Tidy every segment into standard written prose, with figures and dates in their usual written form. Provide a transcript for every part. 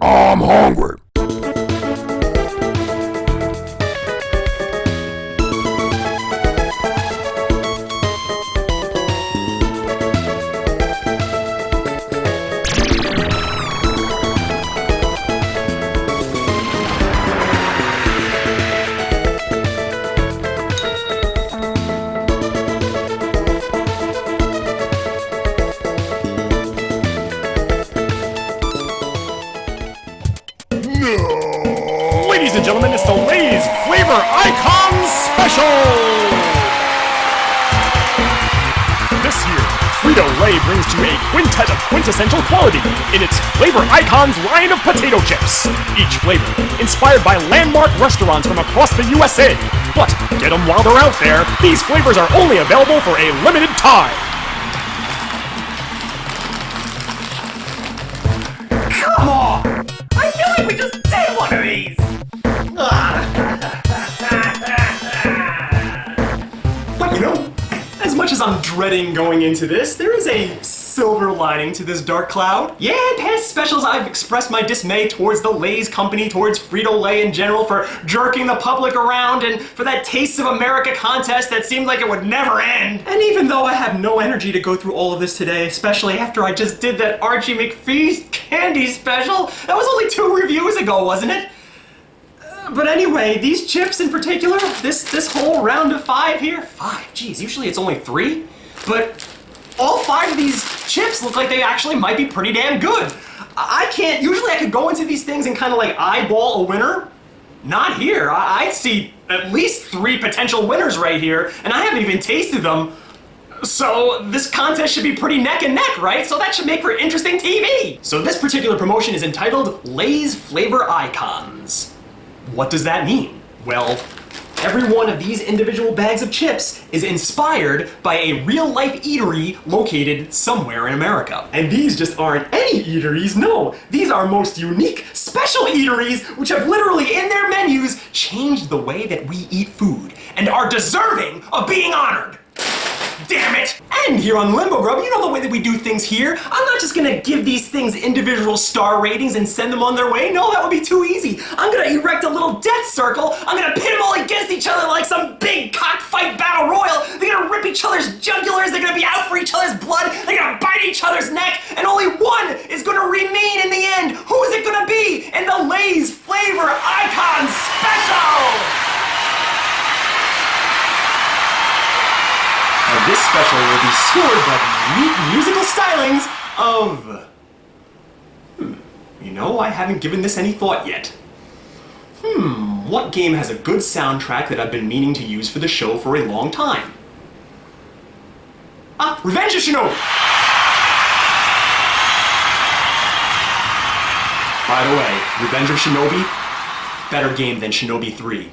I'm hungry. Ladies and gentlemen, it's the Lay's Flavor Icon Special! This year, Frito-Lay brings to you a quintet of quintessential quality in its Flavor Icons line of potato chips. Each flavor inspired by landmark restaurants from across the USA. But get them while they're out there. These flavors are only available for a limited time. Come on! I feel like we just did one of these! But you know, as much as I'm dreading going into this, there is a silver lining to this dark cloud. Yeah, in past specials I've expressed my dismay towards the Lay's company, towards Frito-Lay in general, for jerking the public around and for that Taste of America contest that seemed like it would never end. And even though I have no energy to go through all of this today, especially after I just did that Archie McPhee's candy special, that was only 2 reviews ago, wasn't it? But anyway, these chips in particular, this whole round of 5 here, 5, geez, usually it's only 3, but all 5 of these chips look like they actually might be pretty damn good. Usually I could go into these things and kind of like eyeball a winner. Not here. I see at least 3 potential winners right here, and I haven't even tasted them. So this contest should be pretty neck and neck, right? So that should make for interesting TV. So this particular promotion is entitled Lay's Flavor Icons. What does that mean? Well, every one of these individual bags of chips is inspired by a real-life eatery located somewhere in America. And these just aren't any eateries, no. These are most unique, special eateries which have literally in their menus changed the way that we eat food and are deserving of being honored. Damn it! And here on Limbo, Grub, you know the way that we do things here. I'm not just gonna give these things individual star ratings and send them on their way. No, that would be too easy. I'm gonna erect a little death circle. I'm gonna pit them all against each other like some big cockfight battle royal. They're gonna rip each other's jugulars. They're gonna be out for each other's blood. They're gonna bite each other's neck. And only one is gonna remain in the end. Who is it gonna be in the Lay's Flavor Icon Special? And this special will be scored by the unique musical stylings of... You know, I haven't given this any thought yet. What game has a good soundtrack that I've been meaning to use for the show for a long time? Revenge of Shinobi! By the way, Revenge of Shinobi, better game than Shinobi 3.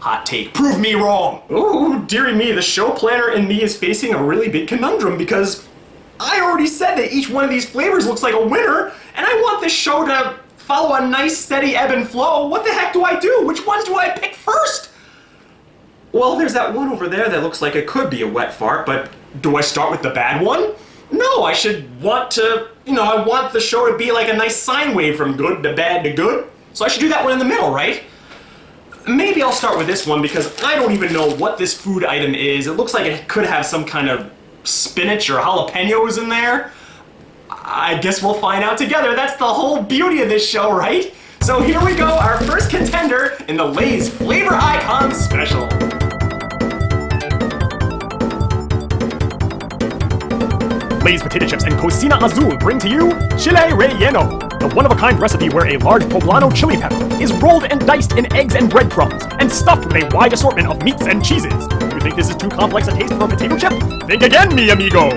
Hot take. Prove me wrong! Ooh, dearie me, the show planner in me is facing a really big conundrum because I already said that each one of these flavors looks like a winner, and I want this show to follow a nice steady ebb and flow. What the heck do I do? Which ones do I pick first? Well, there's that one over there that looks like it could be a wet fart, but do I start with the bad one? No, I should want to, I want the show to be like a nice sine wave from good to bad to good. So I should do that one in the middle, right? Maybe I'll start with this one because I don't even know what this food item is. It looks like it could have some kind of spinach or jalapenos in there. I guess we'll find out together. That's the whole beauty of this show, right? So here we go, our first contender in the Lay's Flavor Icon Special. Lay's Potato Chips and Cocina Azul bring to you Chile Relleno, the one-of-a-kind recipe where a large poblano chili pepper is rolled and diced in eggs and breadcrumbs and stuffed with a wide assortment of meats and cheeses. You think this is too complex a taste for a potato chip? Think again, mi amigo!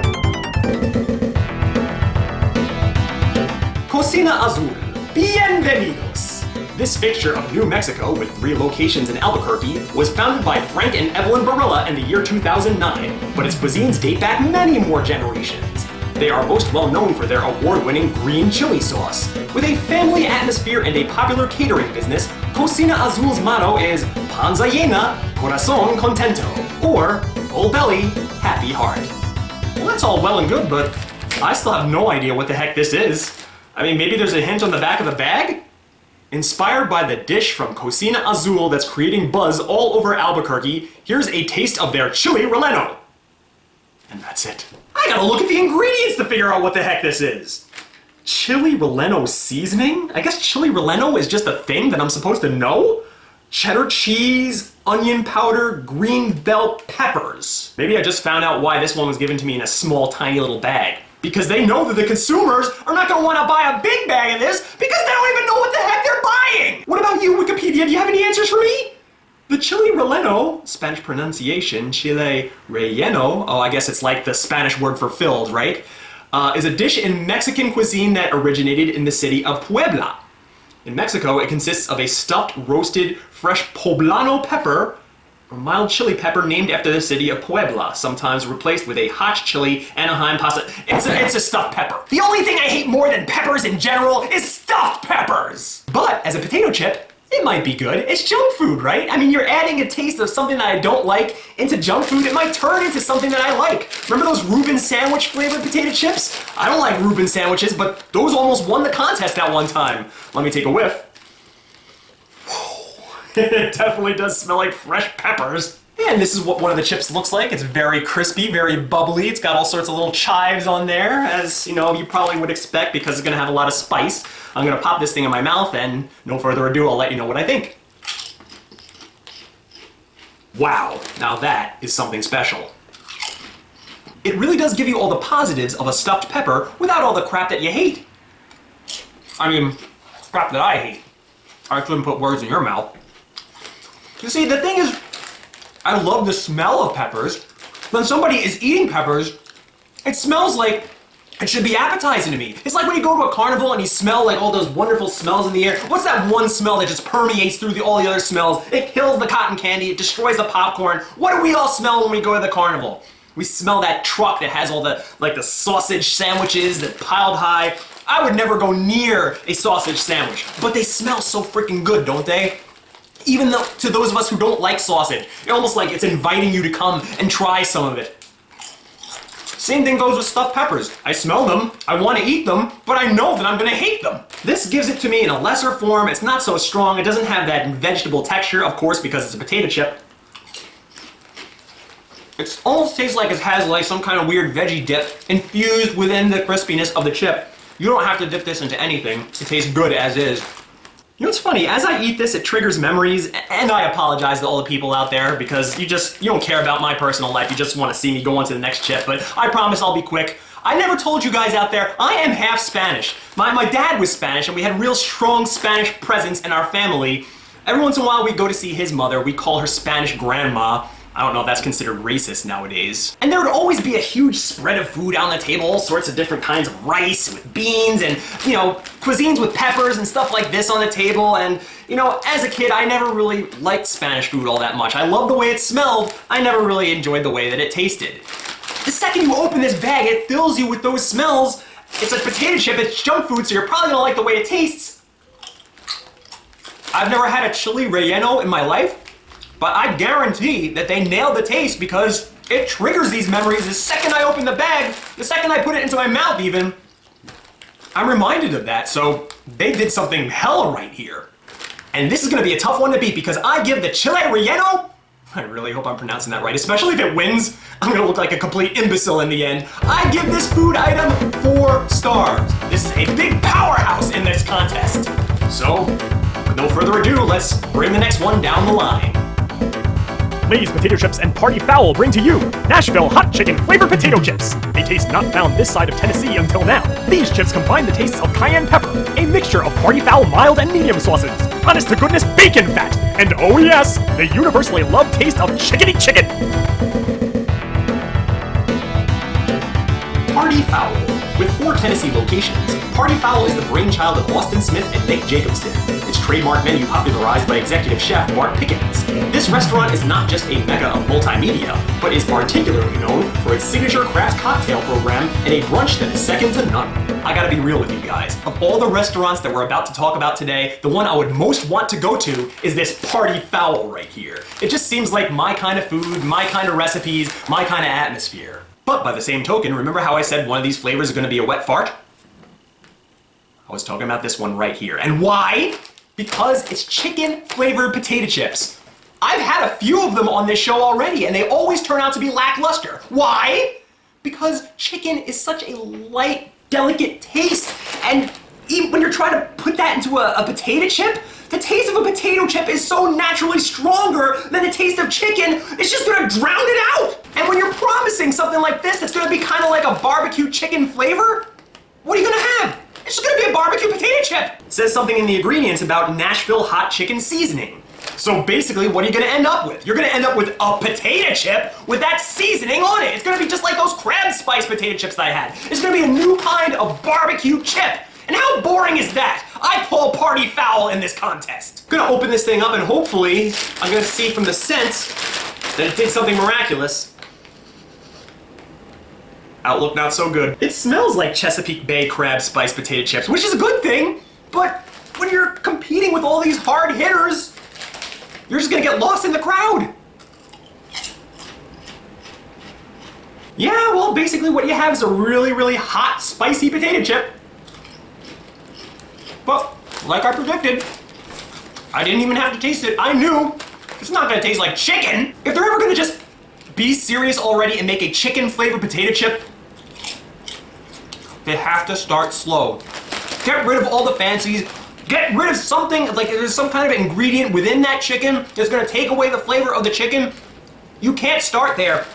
Cocina Azul, bienvenidos! This fixture of New Mexico, with 3 locations in Albuquerque, was founded by Frank and Evelyn Barilla in the year 2009, but its cuisines date back many more generations. They are most well known for their award-winning green chili sauce. With a family atmosphere and a popular catering business, Cocina Azul's motto is Panza llena, corazón contento, or full belly, happy heart. Well, that's all well and good, but I still have no idea what the heck this is. I mean, maybe there's a hint on the back of the bag? Inspired by the dish from Cocina Azul that's creating buzz all over Albuquerque, here's a taste of their chili relleno. And that's it. I gotta look at the ingredients to figure out what the heck this is. Chili relleno seasoning? I guess chili relleno is just a thing that I'm supposed to know? Cheddar cheese, onion powder, green bell peppers. Maybe I just found out why this one was given to me in a small, tiny little bag. Because they know that the consumers are not going to want to buy a big bag of this because they don't even know what the heck they're buying! What about you, Wikipedia? Do you have any answers for me? The chili relleno, Spanish pronunciation, chile relleno, oh, I guess it's like the Spanish word for filled, right? Is a dish in Mexican cuisine that originated in the city of Puebla. In Mexico, it consists of a stuffed, roasted, fresh poblano pepper, or mild chili pepper named after the city of Puebla, sometimes replaced with a hot chili Anaheim pasta. It's a stuffed pepper. The only thing I hate more than peppers in general is stuffed peppers! But as a potato chip, it might be good. It's junk food, right? I mean, you're adding a taste of something that I don't like into junk food. It might turn into something that I like. Remember those Reuben sandwich flavored potato chips? I don't like Reuben sandwiches, but those almost won the contest at one time. Let me take a whiff. It definitely does smell like fresh peppers. And this is what one of the chips looks like. It's very crispy, very bubbly. It's got all sorts of little chives on there, as you know, you probably would expect because it's gonna have a lot of spice. I'm gonna pop this thing in my mouth and no further ado, I'll let you know what I think. Wow, now that is something special. It really does give you all the positives of a stuffed pepper without all the crap that you hate. I mean, crap that I hate. I shouldn't put words in your mouth. You see, the thing is, I love the smell of peppers. When somebody is eating peppers, it smells like it should be appetizing to me. It's like when you go to a carnival and you smell like all those wonderful smells in the air. What's that one smell that just permeates through all the other smells? It kills the cotton candy, it destroys the popcorn. What do we all smell when we go to the carnival? We smell that truck that has all the sausage sandwiches that piled high. I would never go near a sausage sandwich, but they smell so freaking good, don't they? Even though, to those of us who don't like sausage, it's almost like it's inviting you to come and try some of it. Same thing goes with stuffed peppers. I smell them, I want to eat them, but I know that I'm going to hate them. This gives it to me in a lesser form. It's not so strong. It doesn't have that vegetable texture, of course, because it's a potato chip. It almost tastes like it has like some kind of weird veggie dip infused within the crispiness of the chip. You don't have to dip this into anything. It tastes good as is. You know what's funny? As I eat this, it triggers memories, and I apologize to all the people out there because you don't care about my personal life. You just want to see me go on to the next chip, but I promise I'll be quick. I never told you guys out there, I am half Spanish. My dad was Spanish, and we had real strong Spanish presence in our family. Every once in a while, we go to see his mother. We call her Spanish grandma. I don't know if that's considered racist nowadays. And there would always be a huge spread of food on the table, all sorts of different kinds of rice with beans and, cuisines with peppers and stuff like this on the table. And, as a kid, I never really liked Spanish food all that much. I loved the way it smelled. I never really enjoyed the way that it tasted. The second you open this bag, it fills you with those smells. It's a potato chip, it's junk food, so you're probably gonna like the way it tastes. I've never had a chili relleno in my life, but I guarantee that they nailed the taste because it triggers these memories the second I open the bag, the second I put it into my mouth even. I'm reminded of that, so they did something hella right here. And this is gonna be a tough one to beat because I give the chile relleno, I really hope I'm pronouncing that right, especially if it wins, I'm gonna look like a complete imbecile in the end. I give this food item 4 stars. This is a big powerhouse in this contest. So, with no further ado, let's bring the next one down the line. Lay's Potato Chips and Party Foul bring to you Nashville Hot Chicken Flavored Potato Chips. A taste not found this side of Tennessee until now. These chips combine the tastes of cayenne pepper, a mixture of Party Foul mild and medium sauces, honest to goodness bacon fat, and oh yes, the universally loved taste of chickadee chicken. Party Foul. With 4 Tennessee locations, Party Foul is the brainchild of Austin Smith and Nick Jacobson. Its trademark menu popularized by executive chef Bart Pickens. This restaurant is not just a mecca of multimedia, but is particularly known for its signature craft cocktail program and a brunch that is second to none. I gotta be real with you guys. Of all the restaurants that we're about to talk about today, the one I would most want to go to is this Party Foul right here. It just seems like my kind of food, my kind of recipes, my kind of atmosphere. But by the same token, remember how I said one of these flavors is going to be a wet fart? I was talking about this one right here. And why? Because it's chicken flavored potato chips. I've had a few of them on this show already, and they always turn out to be lackluster. Why? Because chicken is such a light, delicate taste, and even when you're trying to put that into a potato chip, the taste of a potato chip is so naturally stronger than the taste of chicken, it's just gonna drown it out! And when you're promising something like this that's gonna be kind of like a barbecue chicken flavor, what are you gonna have? It's just gonna be a barbecue potato chip! It says something in the ingredients about Nashville hot chicken seasoning. So basically, what are you gonna end up with? You're gonna end up with a potato chip with that seasoning on it. It's gonna be just like those crab spice potato chips that I had. It's gonna be a new kind of barbecue chip. And how boring is that? I pull party foul in this contest. I'm gonna open this thing up and hopefully I'm gonna see from the scent that it did something miraculous. Outlook not so good. It smells like Chesapeake Bay crab spice potato chips, which is a good thing, but when you're competing with all these hard hitters, you're just gonna get lost in the crowd. Yeah, well, basically what you have is a really, really hot, spicy potato chip. But, like I predicted, I didn't even have to taste it. I knew it's not gonna taste like chicken. If they're ever gonna just be serious already and make a chicken flavored potato chip, they have to start slow. Get rid of all the fancies. Get rid of something, like there's some kind of ingredient within that chicken that's gonna take away the flavor of the chicken. You can't start there.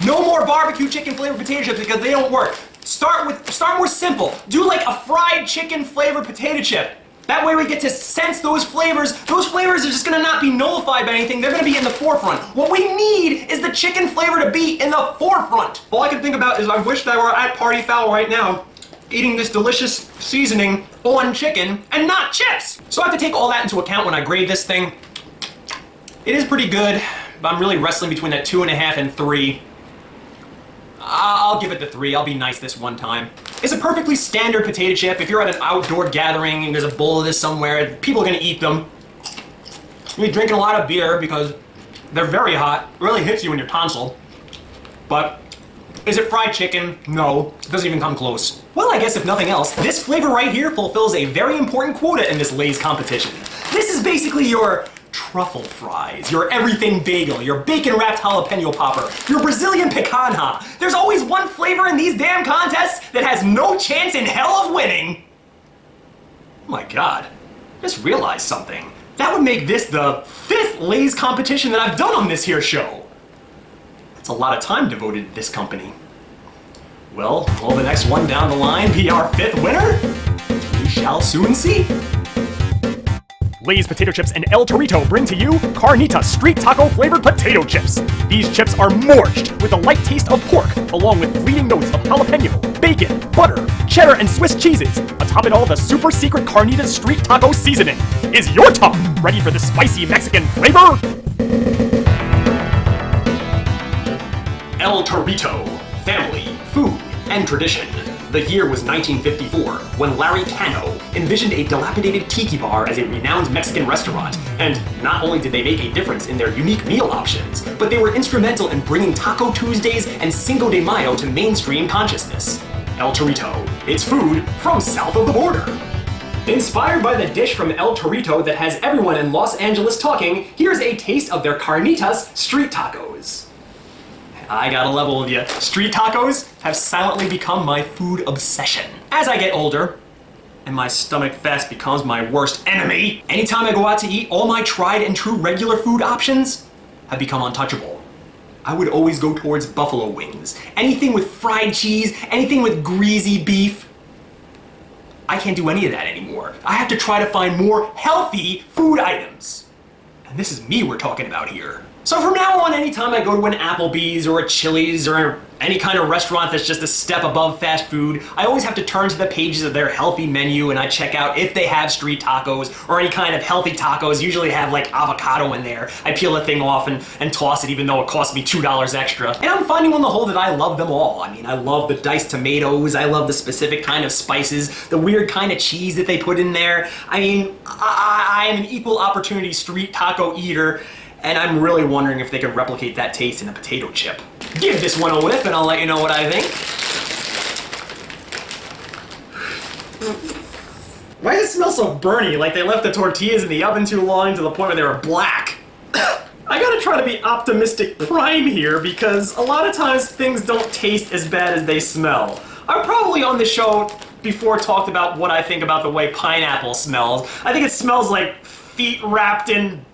No more barbecue chicken flavored potato chips because they don't work. Start more simple. Do like a fried chicken flavored potato chip. That way we get to sense those flavors. Those flavors are just gonna not be nullified by anything. They're gonna be in the forefront. What we need is the chicken flavor to be in the forefront. All I can think about is I wish that I were at Party Foul right now, eating this delicious seasoning on chicken and not chips. So I have to take all that into account when I grade this thing. It is pretty good, but I'm really wrestling between that 2.5 and 3. I'll give it the 3. I'll be nice this one time. It's a perfectly standard potato chip. If you're at an outdoor gathering and there's a bowl of this somewhere, people are gonna eat them. You'll be drinking a lot of beer because they're very hot. It really hits you in your tonsil. But is it fried chicken? No, it doesn't even come close. Well, I guess if nothing else, this flavor right here fulfills a very important quota in this Lay's competition. This is basically your truffle fries, your everything bagel, your bacon-wrapped jalapeno popper, your Brazilian picanha. There's always one flavor in these damn contests that has no chance in hell of winning. Oh my god, I just realized something. That would make this the 5th Lay's competition that I've done on this here show. That's a lot of time devoted to this company. Well, will the next one down the line be our 5th winner? We shall soon see. Lay's Potato Chips and El Torito bring to you Carnita Street Taco Flavored Potato Chips. These chips are morched with a light taste of pork, along with fleeting notes of jalapeno, bacon, butter, cheddar, and Swiss cheeses. Atop it all, the super secret Carnita Street Taco seasoning. Is your tongue ready for the spicy Mexican flavor? El Torito, family, food, and tradition. The year was 1954, when Larry Cano envisioned a dilapidated tiki bar as a renowned Mexican restaurant. And not only did they make a difference in their unique meal options, but they were instrumental in bringing Taco Tuesdays and Cinco de Mayo to mainstream consciousness. El Torito, it's food from south of the border. Inspired by the dish from El Torito that has everyone in Los Angeles talking, here's a taste of their carnitas street tacos. I gotta level with you. Street tacos have silently become my food obsession. As I get older, and my stomach fast becomes my worst enemy, anytime I go out to eat, all my tried and true regular food options have become untouchable. I would always go towards buffalo wings. Anything with fried cheese, anything with greasy beef. I can't do any of that anymore. I have to try to find more healthy food items. And this is me we're talking about here. So from now on, anytime I go to an Applebee's or a Chili's or any kind of restaurant that's just a step above fast food, I always have to turn to the pages of their healthy menu and I check out if they have street tacos or any kind of healthy tacos. Usually have like avocado in there. I peel the thing off and toss it even though it costs me $2 extra. And I'm finding on the whole that I love them all. I mean, I love the diced tomatoes, I love the specific kind of spices, the weird kind of cheese that they put in there. I mean, I am an equal opportunity street taco eater, and I'm really wondering if they could replicate that taste in a potato chip. Give this one a whiff and I'll let you know what I think. Why does it smell so burny? Like they left the tortillas in the oven too long to the point where they were black. I gotta try to be optimistic prime here because a lot of times things don't taste as bad as they smell. I've probably on the show before talked about what I think about the way pineapple smells. I think it smells like feet wrapped in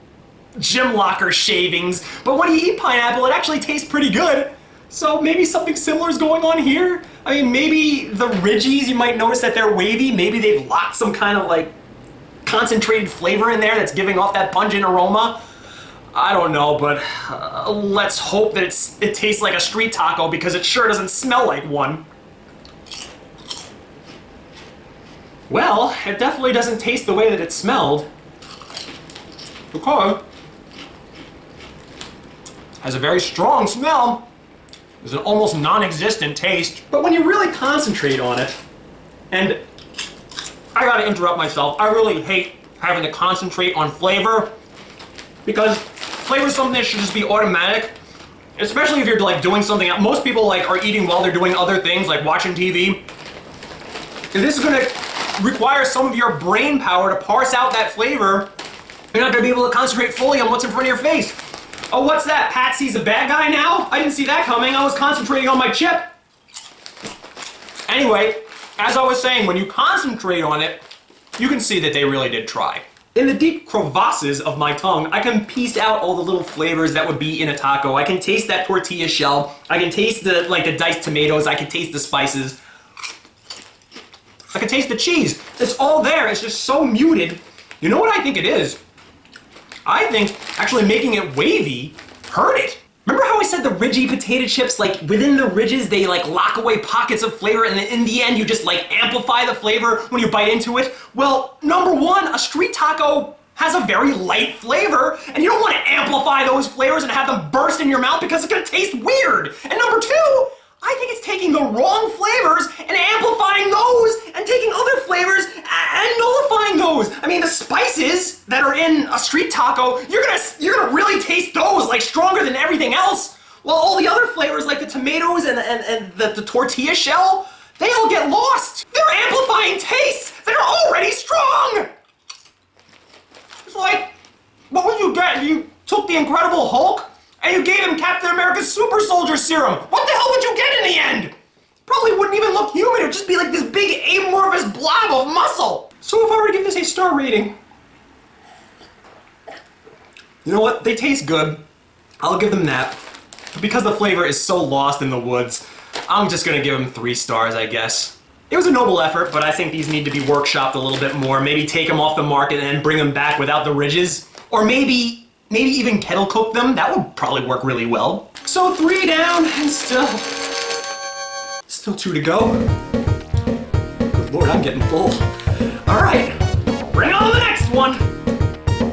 gym locker shavings, but when you eat pineapple, it actually tastes pretty good. So maybe something similar is going on here? I mean, maybe the Ridgies, you might notice that they're wavy. Maybe they've locked some kind of like concentrated flavor in there that's giving off that pungent aroma. I don't know, but let's hope that it tastes like a street taco because it sure doesn't smell like one. Well, it definitely doesn't taste the way that it smelled. Because it has a very strong smell. There's an almost non-existent taste. But when you really concentrate on it, and I gotta interrupt myself, I really hate having to concentrate on flavor because flavor is something that should just be automatic, especially if you're like doing something else. Most people like are eating while they're doing other things, like watching TV. And this is gonna require some of your brain power to parse out that flavor. You're not gonna be able to concentrate fully on what's in front of your face. Oh, what's that? Patsy's a bad guy now? I didn't see that coming. I was concentrating on my chip. Anyway, as I was saying, when you concentrate on it, you can see that they really did try. In the deep crevasses of my tongue, I can piece out all the little flavors that would be in a taco. I can taste that tortilla shell. I can taste the diced tomatoes. I can taste the spices. I can taste the cheese. It's all there. It's just so muted. You know what I think it is? I think actually making it wavy hurt it. Remember how I said the Ridgy potato chips, like within the ridges, they like lock away pockets of flavor and then in the end you just like amplify the flavor when you bite into it? Well, number one, a street taco has a very light flavor and you don't want to amplify those flavors and have them burst in your mouth because it's gonna taste weird. And number two, I think it's taking the wrong flavors and amplifying those and taking other flavors and nullifying those. I mean, the spices that are in a street taco, you're gonna really taste those like stronger than everything else. While all the other flavors like the tomatoes and the tortilla shell, they all get lost. They're amplifying tastes that are already strong. It's like, what would you get? You took the Incredible Hulk and you gave him Captain America's super soldier serum. What the hell would you get in the end? Probably wouldn't even look human. It would just be like this big amorphous blob of muscle. So if I were to give this a star rating, you know what? They taste good. I'll give them that. But because the flavor is so lost in the woods, I'm just gonna give them 3 stars, I guess. It was a noble effort, but I think these need to be workshopped a little bit more. Maybe take them off the market and then bring them back without the ridges. Or maybe even kettle cook them. That would probably work really well. So 3 down and still 2 to go. Good Lord, I'm getting full. All right, bring on the next one.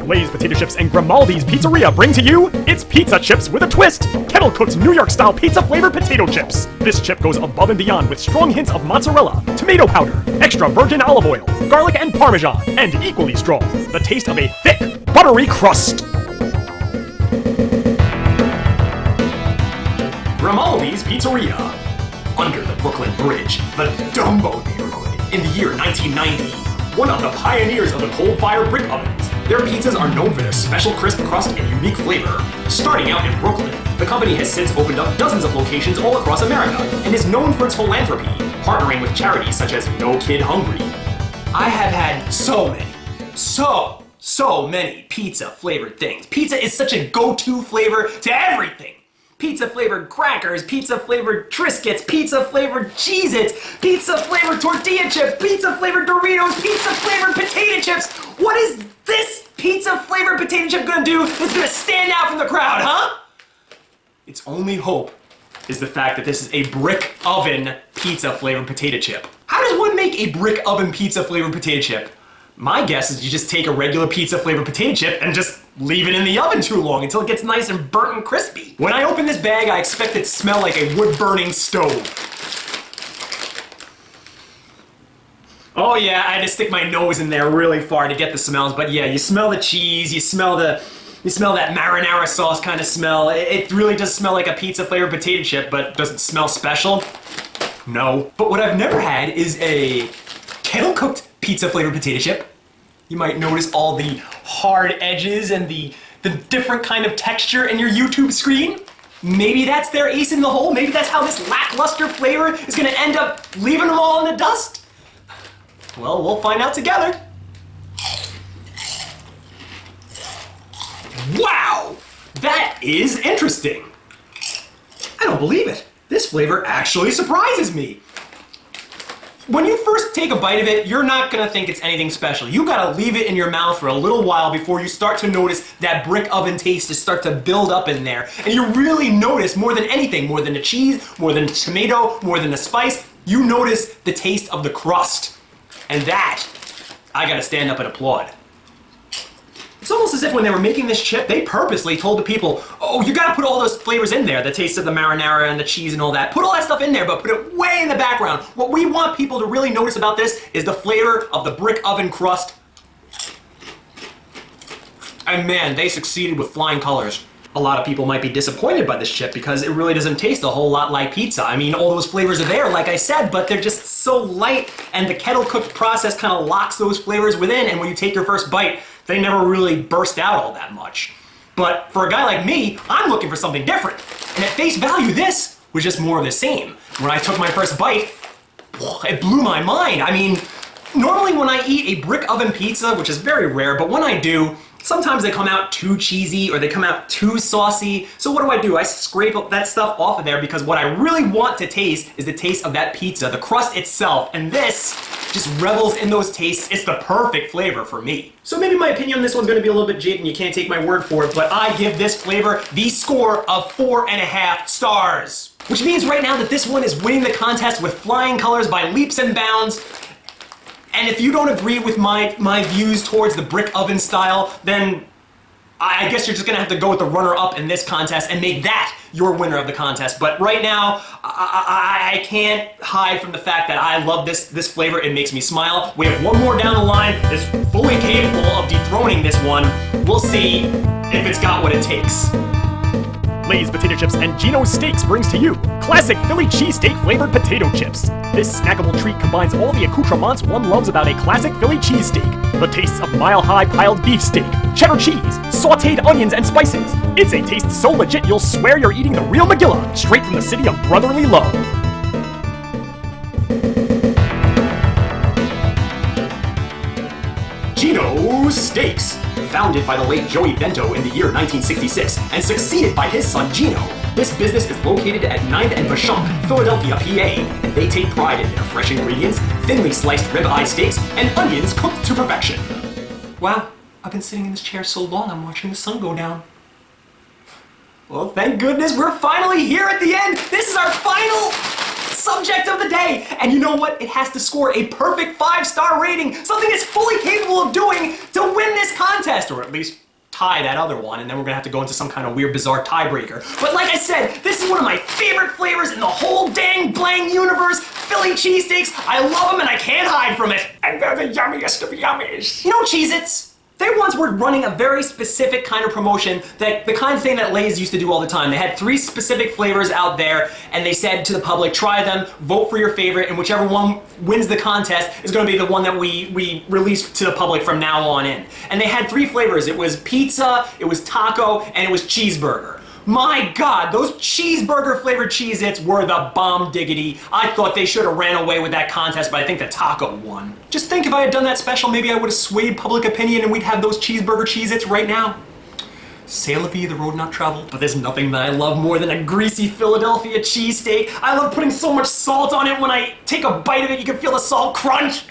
Lay's Potato Chips and Grimaldi's Pizzeria bring to you It's Pizza Chips with a Twist! Kettle-cooked New York-style pizza-flavored potato chips. This chip goes above and beyond with strong hints of mozzarella, tomato powder, extra virgin olive oil, garlic and parmesan, and equally strong, the taste of a thick, buttery crust. Grimaldi's Pizzeria. Under the Brooklyn Bridge, the Dumbo neighborhood. In the year 1990, one of the pioneers of the coal-fired brick ovens. Their pizzas are known for their special crisp crust and unique flavor. Starting out in Brooklyn, the company has since opened up dozens of locations all across America and is known for its philanthropy, partnering with charities such as No Kid Hungry. I have had so many pizza-flavored things. Pizza is such a go-to flavor to everything. Pizza-flavored crackers, pizza-flavored Triscuits, pizza-flavored Cheez-Its, pizza-flavored tortilla chips, pizza-flavored Doritos, pizza-flavored potato chips. What is this pizza-flavored potato chip gonna do that's gonna stand out from the crowd, huh? Its only hope is the fact that this is a brick oven pizza-flavored potato chip. How does one make a brick oven pizza-flavored potato chip? My guess is you just take a regular pizza-flavored potato chip and just leave it in the oven too long until it gets nice and burnt and crispy. When I open this bag, I expect it to smell like a wood-burning stove. Oh yeah, I had to stick my nose in there really far to get the smells, but yeah, you smell the cheese, you smell that marinara sauce kind of smell. It really does smell like a pizza-flavored potato chip, but does it smell special? No. But what I've never had is a kettle-cooked pizza flavored potato chip. You might notice all the hard edges and the different kind of texture in your YouTube screen. Maybe that's their ace in the hole. Maybe that's how this lackluster flavor is gonna end up leaving them all in the dust. Well, we'll find out together. Wow, that is interesting. I don't believe it. This flavor actually surprises me. When you first take a bite of it, you're not gonna think it's anything special. You gotta leave it in your mouth for a little while before you start to notice that brick oven taste to start to build up in there. And you really notice more than anything, more than the cheese, more than the tomato, more than the spice, you notice the taste of the crust. And that, I gotta stand up and applaud. It's almost as if when they were making this chip, they purposely told the people, oh, you gotta put all those flavors in there, the taste of the marinara and the cheese and all that. Put all that stuff in there, but put it way in the background. What we want people to really notice about this is the flavor of the brick oven crust. And man, they succeeded with flying colors. A lot of people might be disappointed by this chip because it really doesn't taste a whole lot like pizza. I mean, all those flavors are there, like I said, but they're just so light, and the kettle cooked process kind of locks those flavors within, and when you take your first bite, they never really burst out all that much. But for a guy like me, I'm looking for something different. And at face value, this was just more of the same. When I took my first bite, it blew my mind. I mean, normally when I eat a brick oven pizza, which is very rare, but when I do, sometimes they come out too cheesy or they come out too saucy. So what do? I scrape that stuff off of there because what I really want to taste is the taste of that pizza, the crust itself. And this just revels in those tastes. It's the perfect flavor for me. So maybe my opinion on this one's gonna be a little bit jaded and you can't take my word for it, but I give this flavor the score of 4.5 stars. Which means right now that this one is winning the contest with flying colors by leaps and bounds. And if you don't agree with my views towards the brick oven style, then I guess you're just gonna have to go with the runner-up in this contest and make that your winner of the contest. But right now, I can't hide from the fact that I love this flavor. It makes me smile. We have one more down the line that's fully capable of dethroning this one. We'll see if it's got what it takes. Lay's Potato Chips and Gino's Steaks brings to you classic Philly cheesesteak flavored potato chips. This snackable treat combines all the accoutrements one loves about a classic Philly cheesesteak. The tastes of mile-high piled beef steak, cheddar cheese, sautéed onions, and spices. It's a taste so legit you'll swear you're eating the real Megillah, straight from the city of brotherly love. Gino's Steaks. Founded by the late Joey Vento in the year 1966 and succeeded by his son Gino, this business is located at 9th and Vashon, Philadelphia, PA, and they take pride in their fresh ingredients, thinly sliced ribeye steaks, and onions cooked to perfection. Wow, I've been sitting in this chair so long I'm watching the sun go down. Well, thank goodness we're finally here at the end! This is our final subject of the day! And you know what? It has to score a perfect 5-star rating, something it's fully capable of doing to win this contest, or at least tie that other one, and then we're gonna have to go into some kind of weird, bizarre tiebreaker. But like I said, this is one of my favorite flavors in the whole dang blang universe, Philly cheesesteaks. I love them and I can't hide from it. And they're the yummiest of yummies. You know Cheez-Its? They once were running a very specific kind of promotion, that the kind of thing that Lay's used to do all the time. They had 3 specific flavors out there, and they said to the public, try them, vote for your favorite, and whichever one wins the contest is going to be the one that we release to the public from now on in. And they had 3 flavors. It was pizza, it was taco, and it was cheeseburger. My God, those cheeseburger flavored Cheez-Its were the bomb diggity. I thought they should have ran away with that contest, but I think the taco won. Just think if I had done that special, maybe I would have swayed public opinion and we'd have those cheeseburger Cheez-Its right now. C'est la vie, the road not traveled. But there's nothing that I love more than a greasy Philadelphia cheesesteak. I love putting so much salt on it. When I take a bite of it, you can feel the salt crunch.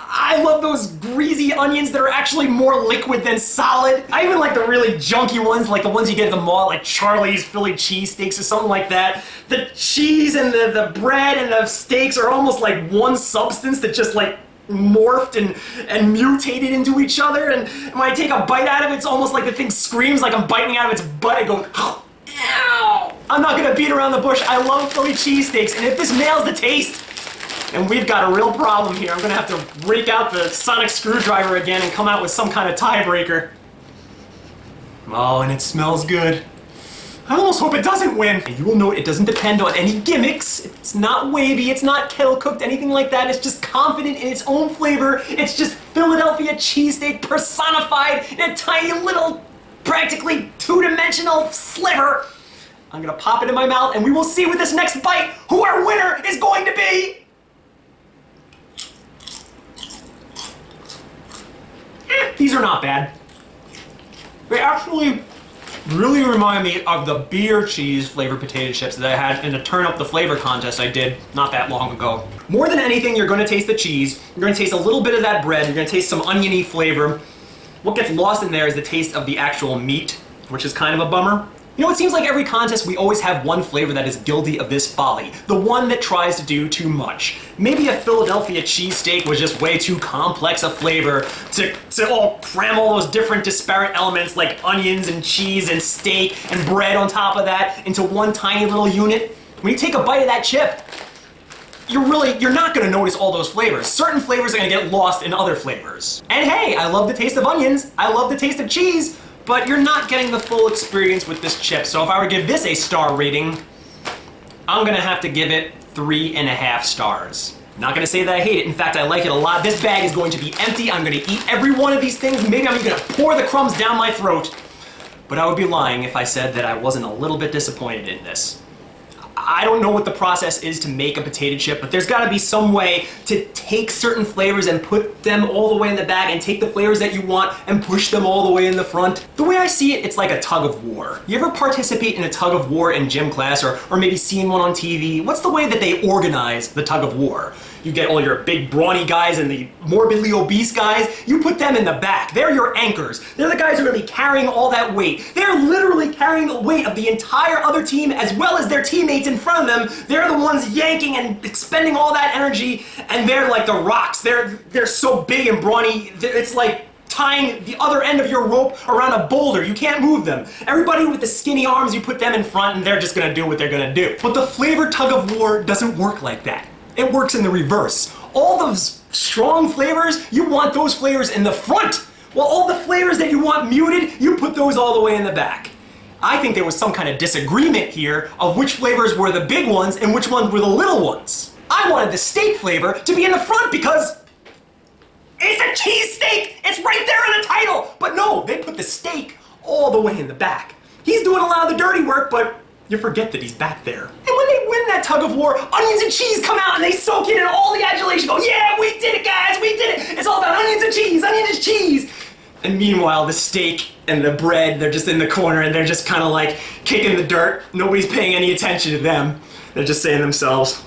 I love those greasy onions that are actually more liquid than solid. I even like the really junky ones, like the ones you get at the mall, like Charlie's Philly cheesesteaks or something like that. The cheese and the bread and the steaks are almost like one substance that just like morphed and mutated into each other. And when I take a bite out of it, it's almost like the thing screams like I'm biting out of its butt. It goes, ow! I'm not gonna beat around the bush. I love Philly cheesesteaks, and if this nails the taste, and we've got a real problem here. I'm gonna have to break out the sonic screwdriver again and come out with some kind of tiebreaker. Oh, and it smells good. I almost hope it doesn't win. And you will note it doesn't depend on any gimmicks. It's not wavy, it's not kettle cooked, anything like that. It's just confident in its own flavor. It's just Philadelphia cheesesteak personified in a tiny little, practically two-dimensional sliver. I'm gonna pop it in my mouth and we will see with this next bite who our winner is going to be. These are not bad. They actually really remind me of the beer cheese flavored potato chips that I had in the Turn Up the Flavor contest I did not that long ago. More than anything, you're gonna taste the cheese, you're gonna taste a little bit of that bread, you're gonna taste some oniony flavor. What gets lost in there is the taste of the actual meat, which is kind of a bummer. You know, it seems like every contest we always have one flavor that is guilty of this folly. The one that tries to do too much. Maybe a Philadelphia cheesesteak was just way too complex a flavor to all cram all those different disparate elements like onions and cheese and steak and bread on top of that into one tiny little unit. When you take a bite of that chip, you're not gonna notice all those flavors. Certain flavors are gonna get lost in other flavors. And hey, I love the taste of onions, I love the taste of cheese, but you're not getting the full experience with this chip. So if I were to give this a star rating, I'm gonna have to give it 3.5 stars. Not gonna say that I hate it. In fact, I like it a lot. This bag is going to be empty. I'm gonna eat every one of these things. Maybe I'm even gonna pour the crumbs down my throat. But I would be lying if I said that I wasn't a little bit disappointed in this. I don't know what the process is to make a potato chip, but there's gotta be some way to take certain flavors and put them all the way in the back and take the flavors that you want and push them all the way in the front. The way I see it, it's like a tug of war. You ever participate in a tug of war in gym class or maybe seen one on TV? What's the way that they organize the tug of war? You get all your big brawny guys and the morbidly obese guys, you put them in the back. They're your anchors. They're the guys who are gonna be carrying all that weight. They're literally carrying the weight of the entire other team as well as their teammates in front of them. They're the ones yanking and expending all that energy, and they're like the rocks. They're so big and brawny, it's like tying the other end of your rope around a boulder. You can't move them. Everybody with the skinny arms, you put them in front and they're just gonna do what they're gonna do. But the flavor tug of war doesn't work like that. It works in the reverse. All those strong flavors, you want those flavors in the front. While all the flavors that you want muted, you put those all the way in the back. I think there was some kind of disagreement here of which flavors were the big ones and which ones were the little ones. I wanted the steak flavor to be in the front because it's a cheesesteak! It's right there in the title! But no, they put the steak all the way in the back. He's doing a lot of the dirty work, but you forget that he's back there. And when they win that tug of war, onions and cheese come out and they soak it in all the adulation. Go, yeah, we did it, guys, we did it. It's all about onions and cheese, onions and cheese. And meanwhile, the steak and the bread, they're just in the corner and they're just kind of like kicking the dirt. Nobody's paying any attention to them. They're just saying to themselves,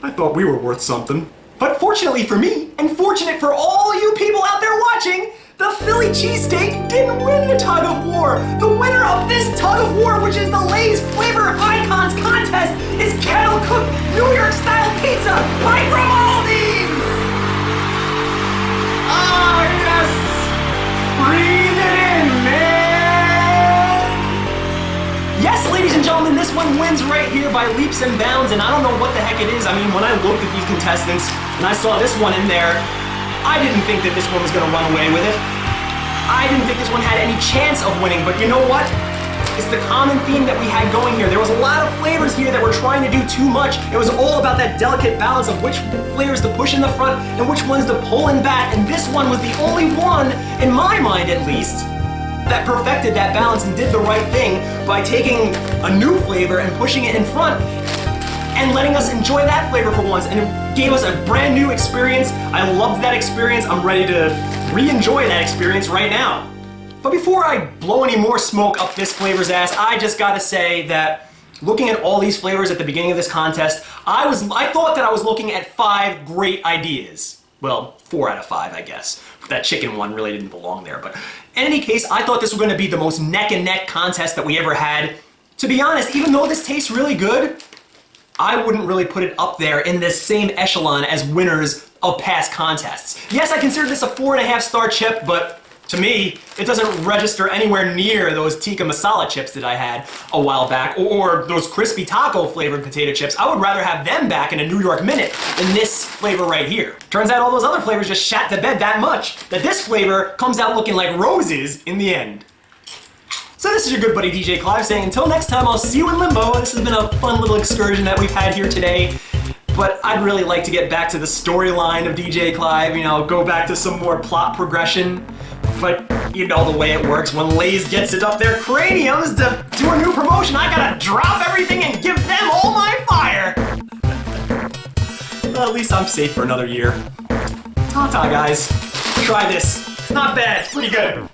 I thought we were worth something. But fortunately for me, and fortunate for all you people out there watching, the Philly cheesesteak didn't win the tug of war. The winner of this tug of war, which is the Lay's Flavor Icons contest, is kettle cooked New York style pizza by Grub. Ah, yes! Breathe it in, man! Yes, ladies and gentlemen, this one wins right here by leaps and bounds, and I don't know what the heck it is. I mean, when I looked at these contestants and I saw this one in there, I didn't think that this one was gonna run away with it. I didn't think this one had any chance of winning, but you know what? It's the common theme that we had going here. There was a lot of flavors here that were trying to do too much. It was all about that delicate balance of which flavors to push in the front and which ones to pull in back, and this one was the only one, in my mind at least, that perfected that balance and did the right thing by taking a new flavor and pushing it in front and letting us enjoy that flavor for once, and it gave us a brand new experience. I loved that experience. I'm ready to re-enjoy that experience right now. But before I blow any more smoke up this flavor's ass, I just gotta say that looking at all these flavors at the beginning of this contest, I thought that I was looking at 5 great ideas. Well, 4 out of 5, I guess. That chicken one really didn't belong there, but in any case, I thought this was gonna be the most neck and neck contest that we ever had. To be honest, even though this tastes really good, I wouldn't really put it up there in this same echelon as winners of past contests. Yes, I consider this a 4.5 star chip, but to me, it doesn't register anywhere near those tikka masala chips that I had a while back, or those crispy taco flavored potato chips. I would rather have them back in a New York minute than this flavor right here. Turns out all those other flavors just shat the bed that much that this flavor comes out looking like roses in the end. So this is your good buddy DJ Clive saying until next time, I'll see you in Limbo. This has been a fun little excursion that we've had here today. But I'd really like to get back to the storyline of DJ Clive, you know, go back to some more plot progression. But you know the way it works, when Lays gets it up their craniums to do a new promotion, I gotta drop everything and give them all my fire! Well, at least I'm safe for another year. Ta-ta, guys. Try this. Not bad. Pretty good.